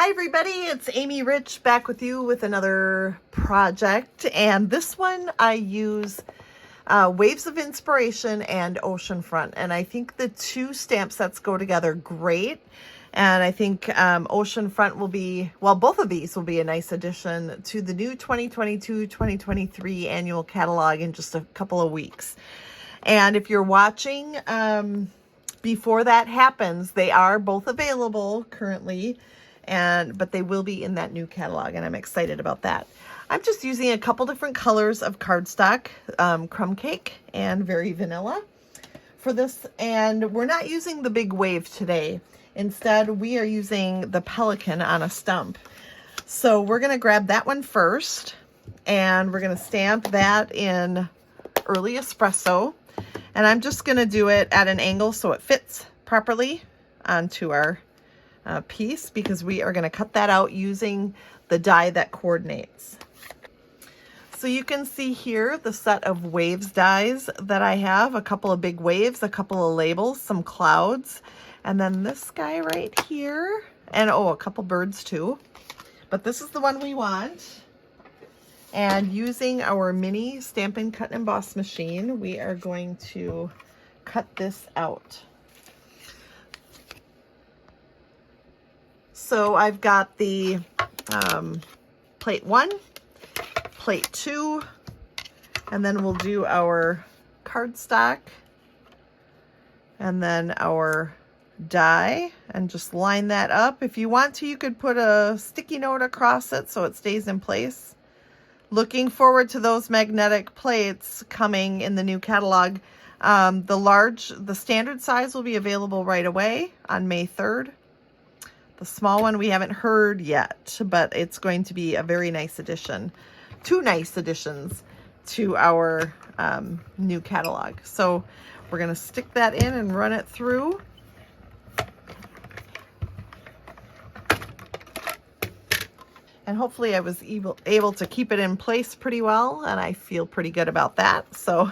Hi everybody, it's Amy Rich back with you with another project, and this one I use Waves of Inspiration and Oceanfront, and I think the two stamp sets go together great, and I think Oceanfront will be, well, both of these will be a nice addition to the new 2022-2023 annual catalog in just a couple of weeks. And if you're watching before that happens, they are both available currently, but they will be in that new catalog, and I'm excited about that. I'm just using a couple different colors of cardstock, Crumb Cake and Very Vanilla for this, and we're not using the big wave today. Instead, we are using the Pelican on a stump. So we're going to grab that one first, and we're going to stamp that in Early Espresso, and I'm just going to do it at an angle so it fits properly onto our piece, because we are going to cut that out using the die that coordinates. So you can see here the set of waves dies that I have, a couple of big waves, a couple of labels, some clouds, and then this guy right here, and oh, a couple birds too. But this is the one we want. And using our mini Stampin' Cut and Emboss machine, we are going to cut this out. So I've got the plate 1, plate 2, and then we'll do our cardstock and then our die, and just line that up. If you want to, you could put a sticky note across it so it stays in place. Looking forward to those magnetic plates coming in the new catalog. The standard size will be available right away on May 3rd. The small one we haven't heard yet, but it's going to be a very nice addition. Two nice additions to our new catalog. So we're going to stick that in and run it through. And hopefully I was able to keep it in place pretty well, and I feel pretty good about that. So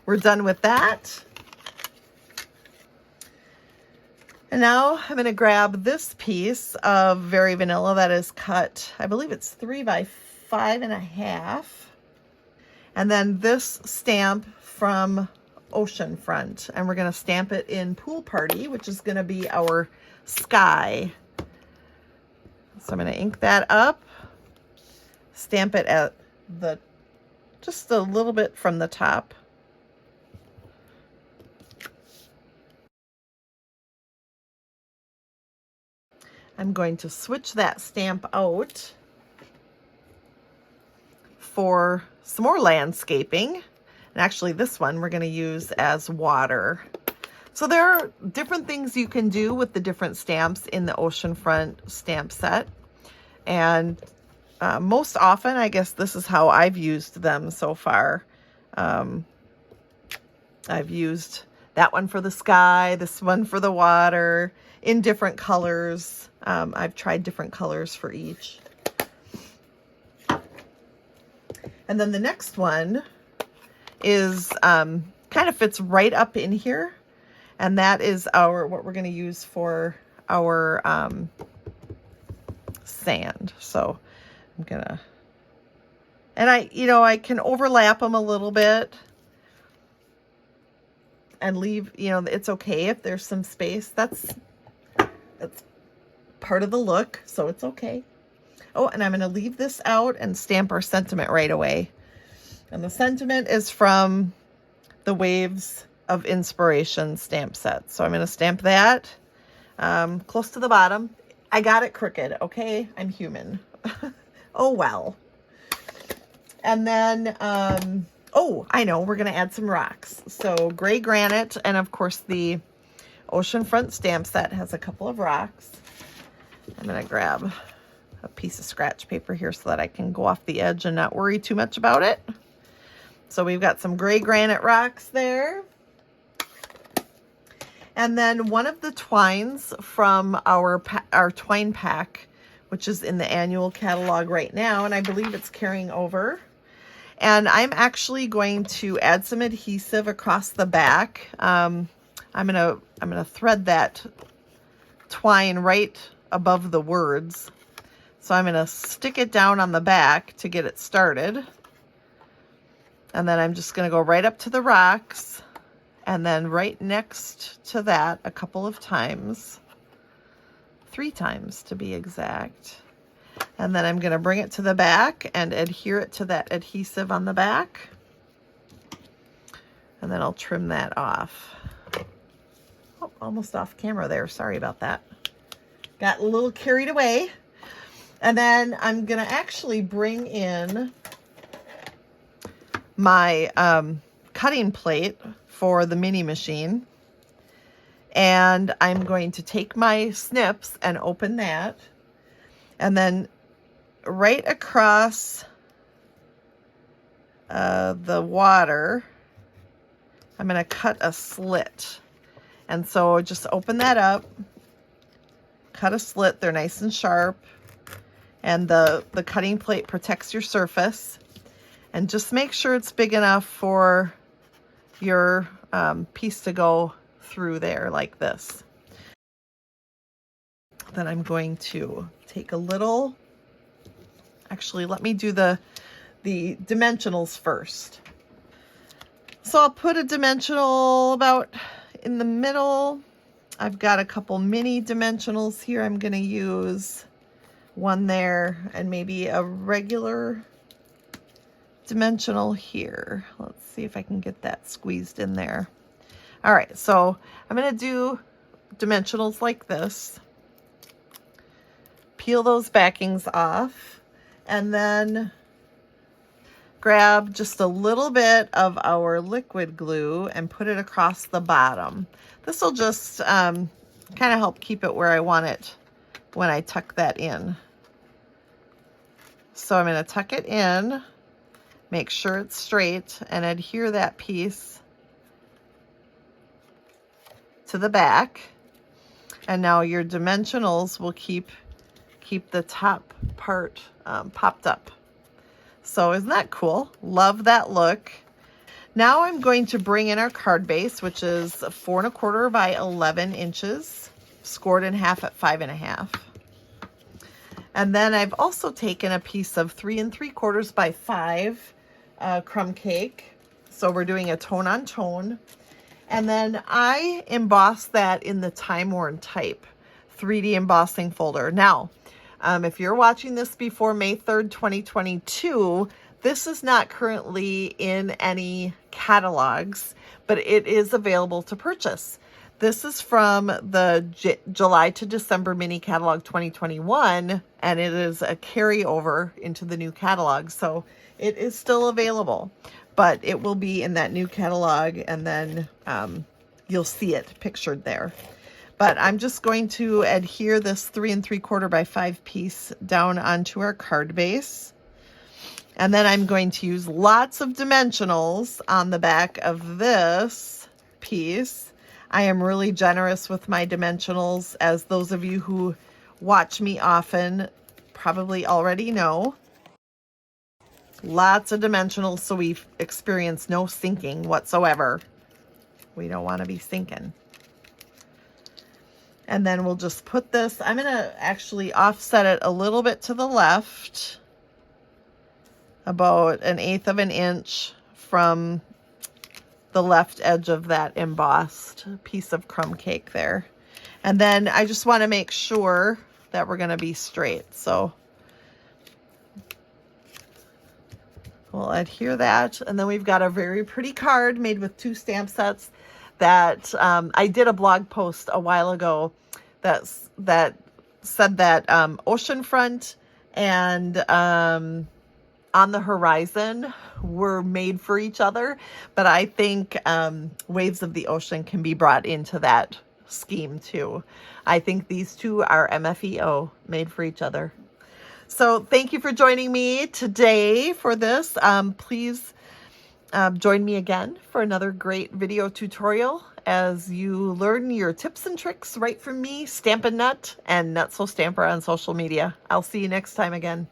we're done with that. And now I'm going to grab this piece of Very Vanilla that is cut, I believe it's 3 by 5.5. And then this stamp from Oceanfront, and we're going to stamp it in Pool Party, which is going to be our sky. So I'm going to ink that up, stamp it at just a little bit from the top. I'm going to switch that stamp out for some more landscaping. And actually this one we're going to use as water. So there are different things you can do with the different stamps in the Oceanfront stamp set. And most often, I guess this is how I've used them so far. I've used that one for the sky, this one for the water, in different colors. I've tried different colors for each. And then the next one is kind of fits right up in here. And that is what we're going to use for our sand. So I'm going to, and I can overlap them a little bit and leave, it's okay if there's some space. That's part of the look, so it's okay. Oh, and I'm going to leave this out and stamp our sentiment right away. And the sentiment is from the Waves of Inspiration stamp set. So I'm going to stamp that close to the bottom. I got it crooked, okay? I'm human. Oh, well. And then, oh, I know, we're going to add some rocks. So gray granite, and of course the Oceanfront stamp set has a couple of rocks. I'm going to grab a piece of scratch paper here so that I can go off the edge and not worry too much about it. So we've got some gray granite rocks there. And then one of the twines from our twine pack, which is in the annual catalog right now, and I believe it's carrying over. And I'm actually going to add some adhesive across the back. I'm gonna thread that twine right above the words So I'm going to stick it down on the back to get it started. And then I'm just going to go right up to the rocks and then right next to that a couple of times, 3 times to be exact. And then I'm going to bring it to the back and adhere it to that adhesive on the back. And then I'll trim that off. Oh, almost off camera there. Sorry about that. Got a little carried away. And then I'm going to actually bring in my cutting plate for the mini machine. And I'm going to take my snips and open that. And then right across the water, I'm going to cut a slit. And so just open that up, cut a slit. They're nice and sharp. And the cutting plate protects your surface. And just make sure it's big enough for your piece to go through there like this. Then I'm going to take a little, actually let me do the dimensionals first. So I'll put a dimensional about in the middle. I've got a couple mini dimensionals here. I'm going to use one there and maybe a regular dimensional here. Let's see if I can get that squeezed in there. All right, so I'm going to do dimensionals like this. Peel those backings off and then grab just a little bit of our liquid glue and put it across the bottom. This will just kind of help keep it where I want it when I tuck that in. So I'm going to tuck it in, make sure it's straight, and adhere that piece to the back. And now your dimensionals will keep the top part popped up. So isn't that cool? Love that look. Now I'm going to bring in our card base, which is 4 1/4 by 11 inches, scored in half at 5 1/2. And then I've also taken a piece of 3 3/4 by 5 crumb cake. So we're doing a tone on tone. And then I embossed that in the Time Worn Type 3D embossing folder. Now, if you're watching this before May 3rd, 2022, this is not currently in any catalogs, but it is available to purchase. This is from the July to December mini catalog 2021, and it is a carryover into the new catalog. So it is still available, but it will be in that new catalog, and then you'll see it pictured there. But I'm just going to adhere this 3 3/4 by 5 piece down onto our card base. And then I'm going to use lots of dimensionals on the back of this piece. I am really generous with my dimensionals, as those of you who watch me often probably already know. Lots of dimensionals so we experience no sinking whatsoever. We don't want to be sinking. And then we'll just put this, I'm going to actually offset it a little bit to the left, about 1/8 of an inch from the left edge of that embossed piece of crumb cake there. And then I just want to make sure that we're going to be straight. So we'll adhere that. And then we've got a very pretty card made with 2 stamp sets that I did a blog post a while ago that said that Oceanfront and On the Horizon were made for each other, but I think Waves of the Ocean can be brought into that scheme too. I think these two are MFEO, made for each other. So thank you for joining me today for this. Please join me again for another great video tutorial as you learn your tips and tricks right from me, Stampin' Nut, and Nut So Stamper on social media. I'll see you next time again.